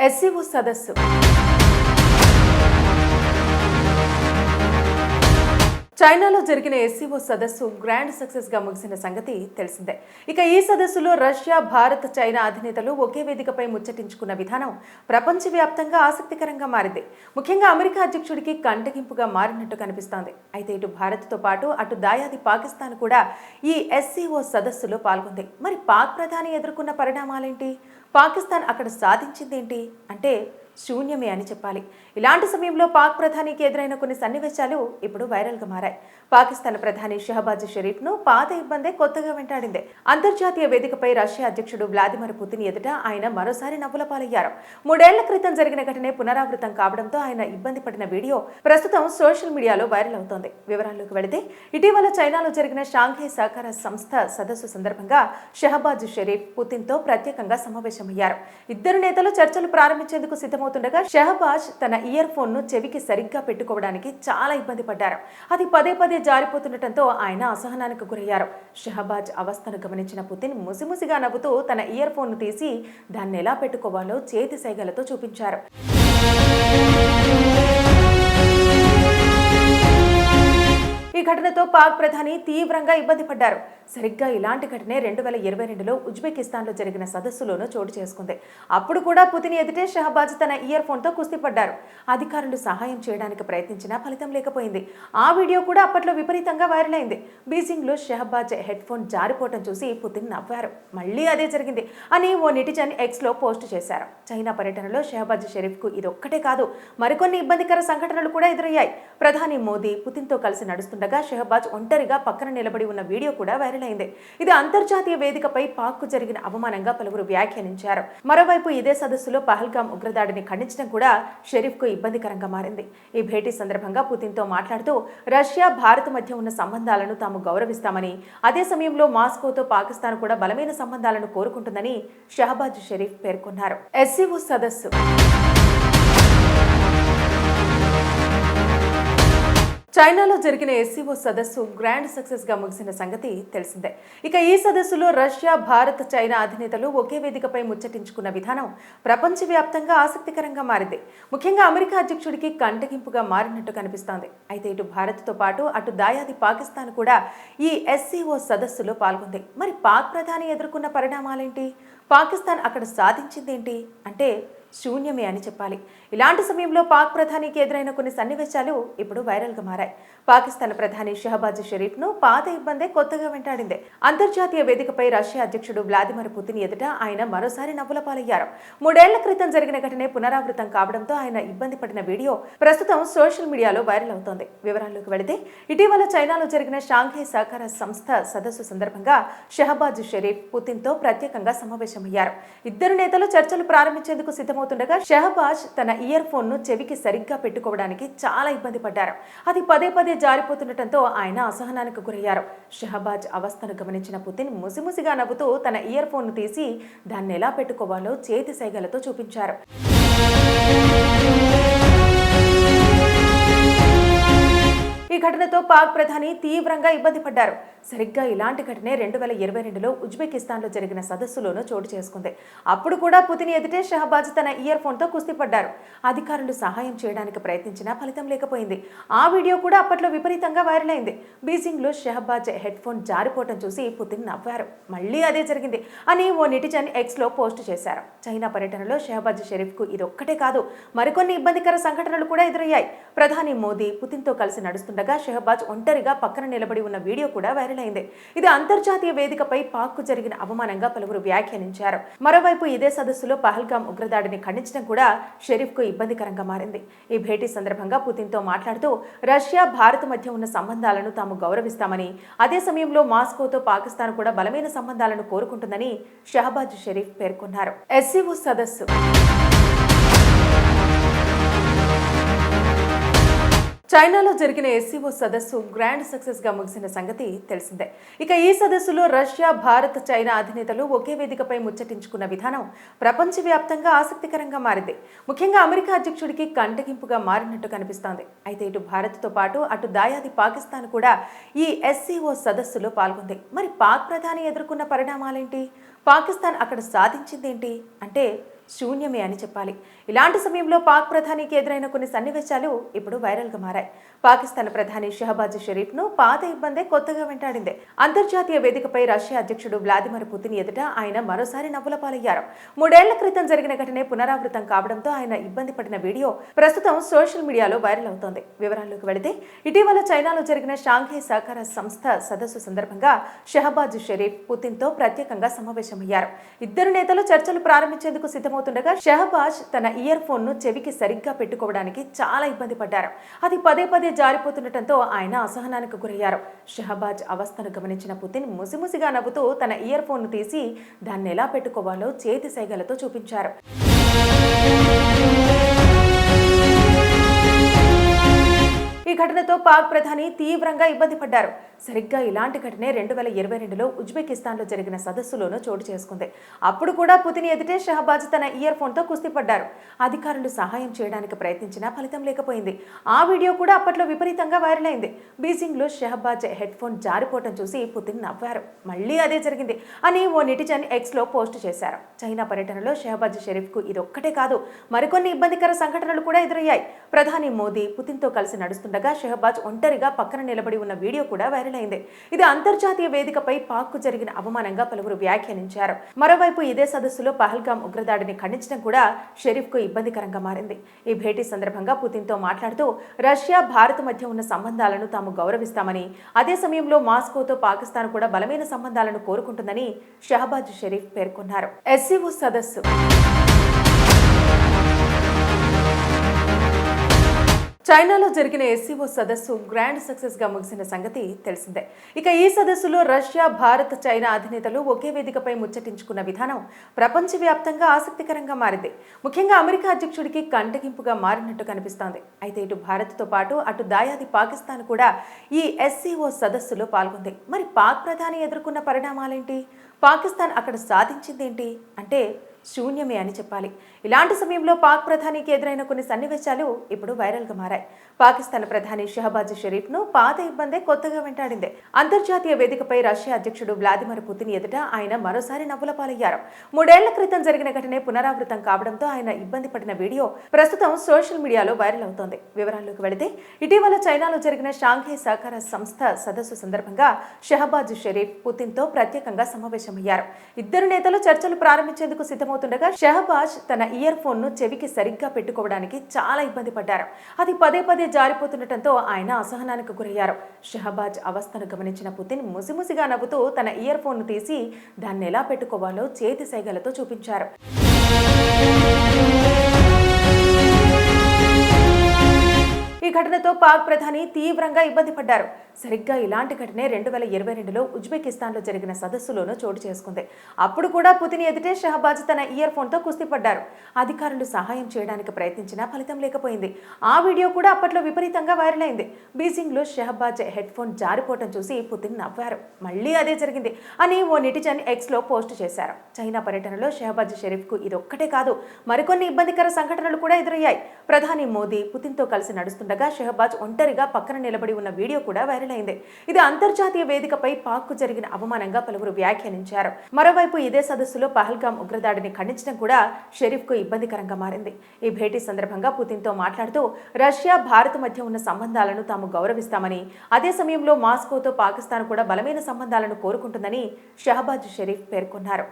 SCO సదస్సు చైనాలో జరిగిన ఎస్సీఓ సదస్సు గ్రాండ్ సక్సెస్ గా ముగిసిన సంగతి తెలిసిందే. ఇక ఈ సదస్సులో రష్యా, భారత్, చైనా అధినేతలు ఒకే వేదికపై ముచ్చటించుకున్న విధానం ప్రపంచవ్యాప్తంగా ఆసక్తికరంగా మారింది. ముఖ్యంగా అమెరికా అధ్యక్షుడికి కంటగింపుగా మారినట్టు కనిపిస్తోంది. అయితే ఇటు భారత్తో పాటు అటు దాయాది పాకిస్తాన్ కూడా ఈ ఎస్సీఓ సదస్సులో పాల్గొంది. మరి పాక్ ప్రధాని ఎదుర్కొన్న పరిణామాలేంటి? పాకిస్తాన్ అక్కడ సాధించిందేంటి అంటే శూన్యమే అని చెప్పాలి. ఇలాంటి సమయంలో పాక్ ప్రధానికి ఎదురైన కొన్ని సన్నివేశాలు ఇప్పుడు వైరల్గా మారాయి. పాకిస్తాన్ ప్రధాని షహబాజ్ షరీఫ్ను పాత ఇబ్బందే కొత్తగా వెంటాడింది. అంతర్జాతీయ వేదికపై రష్యా అధ్యక్షుడు వ్లాదిమిర్ పుతిన్ ఎదుట ఆయన మరోసారి నవ్వుల పాలయ్యారు. 3 ఏళ్ల క్రితం జరిగిన ఘటనే పునరావృతం కావడంతో ఆయన ఇబ్బంది పడిన వీడియో ప్రస్తుతం సోషల్ మీడియాలో వైరల్ అవుతోంది. వివరాల్లోకి వెళితే ఇటీవల చైనాలో జరిగిన షాంఘై సహకార సంస్థ సదస్సు సందర్భంగా షహబాజ్ షరీఫ్ పుతిన్తో ప్రత్యేకంగా సమావేశమయ్యారు. ఇద్దరు నేతలు చర్చలు ప్రారంభించేందుకు సిద్ధమవుతుండగా షహబాజ్ తన ఇయర్ ఫోన్ ను చెవికి సరిగ్గా పెట్టుకోవడానికి చాలా ఇబ్బంది పడ్డారు. అది పదే పదే జారిపోతుండటంతో ఆయన అసహనానికి గురయ్యారు. షహబాజ్ అవస్థను గమనించిన పుతిన్ ముసిముసిగా నవ్వుతూ తన ఇయర్ ఫోన్ ను తీసి దాన్ని ఎలా పెట్టుకోవాలో చేతి సైగలతో చూపించారు. ఈ ఘటనతో పాక్ ప్రధాని తీవ్రంగా ఇబ్బంది పడ్డారు. సరిగ్గా ఇలాంటి ఘటనే 2022లో ఉజ్బెకిస్తాన్లో జరిగిన సదస్సులోనూ చోటు చేసుకుంది. అప్పుడు కూడా పుతిన్ ఎదుటే షహబాజ్ తన ఇయర్ ఫోన్తో కుస్తీ పడ్డారు. అధికారులు సహాయం చేయడానికి ప్రయత్నించినా ఫలితం లేకపోయింది. ఆ వీడియో కూడా అప్పట్లో విపరీతంగా వైరల్ అయింది. బీజింగ్లో షహబాజ్ హెడ్ ఫోన్ జారిపోవటం చూసి పుతిన్ నవ్వారు. మళ్లీ అదే జరిగింది అని ఓ నెటిజన్ ఎక్స్లో పోస్ట్ చేశారు. చైనా పర్యటనలో షహబాజ్ షరీఫ్కు ఇదొక్కటే కాదు, మరికొన్ని ఇబ్బందికర సంఘటనలు కూడా ఎదురయ్యాయి. ప్రధాని మోదీ పుతిన్తో కలిసి నడుస్తుండగా షహబాజ్ ఒంటరిగా పక్కన నిలబడి ఉన్న వీడియో కూడా వైరల్ అయింది. ఇది అంతర్జాతీయ వేదికపై పాక్కు జరిగిన అవమానంగా పలువురు వ్యాఖ్యానించారు. మరోవైపు ఇదే సదస్సులో పహల్గాం ఉగ్రదాడిని ఖండించడం కూడా షరీఫ్కు ఇబ్బందికరంగా మారింది. ఈ భేటీ సందర్భంగా పుతిన్తో మాట్లాడుతూ రష్యా, భారత్ మధ్య ఉన్న సంబంధాలను తాము గౌరవిస్తామని, అదే సమయంలో మాస్కోతో పాకిస్తాన్ కూడా బలమైన సంబంధాలను కోరుకుంటుందని షహబాజ్ షరీఫ్ పేర్కొన్నారు. ఎస్సీఓ సదస్సు చైనాలో జరిగిన ఎస్సీఓ సదస్సు గ్రాండ్ సక్సెస్ గా ముగిసిన సంగతి తెలిసిందే. ఇక ఈ సదస్సులో రష్యా, భారత్, చైనా అధినేతలు ఒకే వేదికపై ముచ్చటించుకున్న విధానం ప్రపంచవ్యాప్తంగా ఆసక్తికరంగా మారింది. ముఖ్యంగా అమెరికా అధ్యక్షుడికి కంటగింపుగా మారినట్టు కనిపిస్తోంది. అయితే ఇటు భారత్తో పాటు అటు దాయాది పాకిస్తాన్ కూడా ఈ ఎస్సీఓ సదస్సులో పాల్గొంది. మరి పాక్ ప్రధాని ఎదుర్కొన్న పరిణామాలేంటి? పాకిస్తాన్ అక్కడ సాధించిందేంటి అంటే శూన్యమే అని చెప్పాలి. ఇలాంటి సమయంలో పాక్ ప్రధానికి ఎదురైన కొన్ని సన్నివేశాలు ఇప్పుడు వైరల్గా మారాయి. పాకిస్తాన్ ప్రధాని షహబాజ్ షరీఫ్ను పాత ఇబ్బందే కొత్తగా వెంటాడింది. అంతర్జాతీయ వేదికపై రష్యా అధ్యక్షుడు వ్లాదిమిర్ పుతిన్ ఎదుట ఆయన మరోసారి నవ్వుల పాలయ్యారు. 3 ఏళ్ల క్రితం జరిగిన ఘటనే పునరావృతం కావడంతో ఆయన ఇబ్బంది పడిన వీడియో ప్రస్తుతం సోషల్ మీడియాలో వైరల్ అవుతోంది. వివరాల్లోకి వెళితే ఇటీవల చైనాలో జరిగిన షాంఘై సహకార సంస్థ సదస్సు సందర్భంగా షహబాజ్ షరీఫ్ పుతిన్తో ప్రత్యేకంగా సమావేశమయ్యారు. ఇద్దరు నేతలు చర్చలు ప్రారంభించేందుకు సిద్ధమవుతుండగా షహబాజ్ తన ఇయర్ ఫోన్ ను చెవికి సరిగ్గా పెట్టుకోవడానికి చాలా ఇబ్బంది పడ్డారు. అది పదే పదే జారిపోతుండటంతో ఆయన అసహనానికి గురయ్యారు. షహబాజ్ అవస్థను గమనించిన పుతిన్ ముసిముసిగా నవ్వుతూ తన ఇయర్ ఫోన్ ను తీసి దాన్ని ఎలా పెట్టుకోవాలో చేతి సైగలతో చూపించారు. ఈ ఘటనతో పాక్ ప్రధాని తీవ్రంగా ఇబ్బంది పడ్డారు. సరిగ్గా ఇలాంటి ఘటనే 2022లో ఉజ్బెకిస్తాన్లో జరిగిన సదస్సులోనూ చోటు చేసుకుంది. అప్పుడు కూడా పుతిన్ ఎదుటే షహబాజ్ తన ఇయర్ ఫోన్తో కుస్తీ పడ్డారు. అధికారులు సహాయం చేయడానికి ప్రయత్నించినా ఫలితం లేకపోయింది. ఆ వీడియో కూడా అప్పట్లో విపరీతంగా వైరల్ అయింది. బీజింగ్లో షహబాజ్ హెడ్ ఫోన్ జారిపోవటం చూసి పుతిన్ నవ్వారు. మళ్లీ అదే జరిగింది అని ఓ నెటిజన్ ఎక్స్లో పోస్ట్ చేశారు. చైనా పర్యటనలో షహబాజ్ షరీఫ్కు ఇదొక్కటే కాదు, మరికొన్ని ఇబ్బందికర సంఘటనలు కూడా ఎదురయ్యాయి. ప్రధాని మోదీ పుతిన్తో కలిసి నడుస్తుండగా షహబాజ్ ఒంటరిగా పక్కన నిలబడి ఉన్న వీడియో కూడా వైరల్ అయింది. ఇది అంతర్జాతీయ వేదికపై పాక్కు జరిగిన అవమానంగా పలువురు వ్యాఖ్యానించారు. మరోవైపు ఇదే సదస్సులో పహల్గాం ఉగ్రదాడిని ఖండించడం కూడా షరీఫ్కు ఇబ్బందికరంగా మారింది. ఈ భేటీ సందర్భంగా పుతిన్తో మాట్లాడుతూ రష్యా, భారత్ మధ్య ఉన్న సంబంధాలను తాము గౌరవిస్తామని, అదే సమయంలో మాస్కోతో పాకిస్తాన్ కూడా బలమైన సంబంధాలను కోరుకుంటుందని షహబాజ్ షరీఫ్ పేర్కొన్నారు. ఎస్సీఓ సదస్సు చైనాలో జరిగిన ఎస్సీఓ సదస్సు గ్రాండ్ సక్సెస్ గా ముగిసిన సంగతి తెలిసిందే. ఇక ఈ సదస్సులో రష్యా, భారత్, చైనా అధినేతలు ఒకే వేదికపై ముచ్చటించుకున్న విధానం ప్రపంచవ్యాప్తంగా ఆసక్తికరంగా మారింది. ముఖ్యంగా అమెరికా అధ్యక్షుడికి కంటగింపుగా మారినట్టు కనిపిస్తోంది. అయితే ఇటు భారత్తో పాటు అటు దాయాది పాకిస్తాన్ కూడా ఈ ఎస్సీఓ సదస్సులో పాల్గొంది. మరి పాక్ ప్రధాని ఎదుర్కొన్న పరిణామాలేంటి? పాకిస్తాన్ అక్కడ సాధించిందేంటి అంటే శూన్యమే అని చెప్పాలి. ఇలాంటి సమయంలో పాక్ ప్రధానికి ఎదురైన కొన్ని సన్నివేశాలు ఇప్పుడు వైరల్గా మారాయి. పాకిస్తాన్ ప్రధాని షహబాజ్ షరీఫ్ను పాత ఇబ్బందే కొత్తగా వెంటాడింది. అంతర్జాతీయ వేదికపై రష్యా అధ్యక్షుడు వ్లాదిమిర్ పుతిన్ ఎదుట ఆయన మరోసారి నవ్వుల పాలయ్యారు. 3 ఏళ్ల క్రితం జరిగిన ఘటనే పునరావృతం కావడంతో ఆయన ఇబ్బంది పడిన వీడియో ప్రస్తుతం సోషల్ మీడియాలో వైరల్ అవుతోంది. వివరాల్లోకి వెళితే, ఇటీవల చైనాలో జరిగిన షాంఘై సహకార సంస్థ సదస్సు సందర్భంగా షహబాజ్ షరీఫ్ పుతిన్తో ప్రత్యేకంగా సమావేశమయ్యారు. ఇద్దరు నేతలు చర్చలు ప్రారంభించేందుకు సిద్ధమవుతుండగా షహబాజ్ తన ఇయర్ ఫోన్ ను చెవికి సరిగ్గా పెట్టుకోవడానికి చాలా ఇబ్బంది పడ్డారు. అది పదే పదే జారిపోతుండటంతో ఆయన అసహనానికి గురయ్యారు. షహబాజ్ అవస్థను గమనించిన పుతిన్ ముసిముసిగా నవ్వుతూ తన ఇయర్ ఫోన్ ను తీసి దాన్ని ఎలా పెట్టుకోవాలో చేతి సైగలతో చూపించారు. ఈ ఘటనతో పాక్ ప్రధాని తీవ్రంగా ఇబ్బంది పడ్డారు. సరిగ్గా ఇలాంటి ఘటనే 2022లో ఉజ్బెకిస్తాన్లో జరిగిన సదస్సులోనూ చోటు చేసుకుంది. అప్పుడు కూడా పుతిన్ ఎదుటే షహబాజ్ తన ఇయర్ ఫోన్తో కుస్తీ పడ్డారు. అధికారులు సహాయం చేయడానికి ప్రయత్నించినా ఫలితం లేకపోయింది. ఆ వీడియో కూడా అప్పట్లో విపరీతంగా వైరల్ అయింది. బీజింగ్లో షహబాజ్ హెడ్ ఫోన్ జారిపోవటం చూసి పుతిన్ నవ్వారు. మళ్లీ అదే జరిగింది అని ఓ నెటిజన్ ఎక్స్లో పోస్ట్ చేశారు. చైనా పర్యటనలో షహబాజ్ షరీఫ్కు ఇదొక్కటే కాదు, మరికొన్ని ఇబ్బందికర సంఘటనలు కూడా ఎదురయ్యాయి. ప్రధాని మోదీ పుతిన్తో కలిసి నడుస్తుండగా షహబాజ్ ఒంటరిగా పక్కన నిలబడి ఉన్న వీడియో కూడా వైరల్ అయింది. ఇది అంతర్జాతీయ వేదికపై పాక్కు జరిగిన అవమానంగా పలువురు వ్యాఖ్యానించారు. మరోవైపు ఇదే సదస్సులో పహల్గాం ఉగ్రదాడిని ఖండించడం కూడా షరీఫ్కు ఇబ్బందికరంగా మారింది. ఈ భేటీ సందర్భంగా పుతిన్తో మాట్లాడుతూ రష్యా, భారత్ మధ్య ఉన్న సంబంధాలను తాము గౌరవిస్తామని, అదే సమయంలో మాస్కోతో పాకిస్తాన్ కూడా బలమైన సంబంధాలను కోరుకుంటుందని షహబాజ్ షరీఫ్ పేర్కొన్నారు. ఎస్సీఓ సదస్సు చైనాలో జరిగిన ఎస్సీఓ సదస్సు గ్రాండ్ సక్సెస్ గా ముగిసిన సంగతి తెలిసిందే. ఇక ఈ సదస్సులో రష్యా, భారత్, చైనా అధినేతలు ఒకే వేదికపై ముచ్చటించుకున్న విధానం ప్రపంచవ్యాప్తంగా ఆసక్తికరంగా మారింది. ముఖ్యంగా అమెరికా అధ్యక్షుడికి కంటగింపుగా మారినట్టు కనిపిస్తోంది. అయితే ఇటు భారత్తో పాటు అటు దాయాది పాకిస్తాన్ కూడా ఈ ఎస్సీఓ సదస్సులో పాల్గొంది. మరి పాక్ ప్రధాని ఎదుర్కొన్న పరిణామాలేంటి? పాకిస్తాన్ అక్కడ సాధించిందేంటి అంటే శూన్యమే అని చెప్పాలి. ఇలాంటి సమయంలో పాక్ ప్రధానికి ఎదురైన కొన్ని సన్నివేశాలు ఇప్పుడు వైరల్గా మారాయి. పాకిస్తాన్ ప్రధాని షహబాజ్ షరీఫ్ను పాత ఇబ్బందే కొత్తగా వెంటాడింది. అంతర్జాతీయ వేదికపై రష్యా అధ్యక్షుడు వ్లాదిమిర్ పుతిన్ ఎదుట ఆయన మరోసారి నవ్వుల పాలయ్యారు. 3 ఏళ్ల క్రితం జరిగిన ఘటనే పునరావృతం కావడంతో ఆయన ఇబ్బంది పడిన వీడియో ప్రస్తుతం సోషల్ మీడియాలో వైరల్ అవుతోంది. వివరాల్లోకి వెళితే, ఇటీవల చైనాలో జరిగిన షాంఘై సహకార సంస్థ సదస్సు సందర్భంగా షహబాజ్ షరీఫ్ పుతిన్తో ప్రత్యేకంగా సమావేశమయ్యారు. ఇద్దరు నేతలు చర్చలు ప్రారంభించేందుకు సిద్ధమవుతుండగా షహబాజ్ తన ఇయర్ ఫోన్ ను చెవికి సరిగ్గా పెట్టుకోవడానికి చాలా ఇబ్బంది పడ్డారు. అది పదే పదే జారిపోతుండటంతో ఆయన అసహనానికి గురయ్యారు. షహబాజ్ అవస్థను గమనించిన పుతిన్ ముసిముసిగా నవ్వుతూ తన ఇయర్ ఫోన్ ను తీసి దాన్ని ఎలా పెట్టుకోవాలో చేతి సైగలతో చూపించారు. ఈ ఘటనతో పాక్ ప్రధాని తీవ్రంగా ఇబ్బంది పడ్డారు. సరిగ్గా ఇలాంటి ఘటనే 2022లో ఉజ్బెకిస్తాన్లో జరిగిన సదస్సులోనూ చోటు చేసుకుంది. అప్పుడు కూడా పుతిన్ ఎదుటే షహబాజ్ తన ఇయర్ ఫోన్తో కుస్తీ పడ్డారు. అధికారులు సహాయం చేయడానికి ప్రయత్నించినా ఫలితం లేకపోయింది. ఆ వీడియో కూడా అప్పట్లో విపరీతంగా వైరల్ అయింది. బీజింగ్లో షహబాజ్ హెడ్ ఫోన్ జారిపోవటం చూసి పుతిన్ నవ్వారు. మళ్లీ అదే జరిగింది అని ఓ నెటిజన్ ఎక్స్లో పోస్ట్ చేశారు. చైనా పర్యటనలో షహబాజ్ షరీఫ్కు ఇదొక్కటే కాదు, మరికొన్ని ఇబ్బందికర సంఘటనలు కూడా ఎదురయ్యాయి. ప్రధాని మోదీ పుతిన్తో కలిసి నడుస్తుండగా షహబాజ్ ఒంటరిగా పక్కన నిలబడి ఉన్న వీడియో కూడా వైరల్ అయింది. ఇది అంతర్జాతీయ వేదికపై పాక్కు జరిగిన అవమానంగా పలువురు వ్యాఖ్యానించారు. మరోవైపు ఇదే సదస్సులో పహల్గాం ఉగ్రదాడిని ఖండించడం కూడా షరీఫ్కు ఇబ్బందికరంగా మారింది. ఈ భేటీ సందర్భంగా పుతిన్తో మాట్లాడుతూ రష్యా, భారత్ మధ్య ఉన్న సంబంధాలను తాము గౌరవిస్తామని, అదే సమయంలో మాస్కోతో పాకిస్తాన్ కూడా బలమైన సంబంధాలను కోరుకుంటుందని షహబాజ్ షరీఫ్ పేర్కొన్నారు.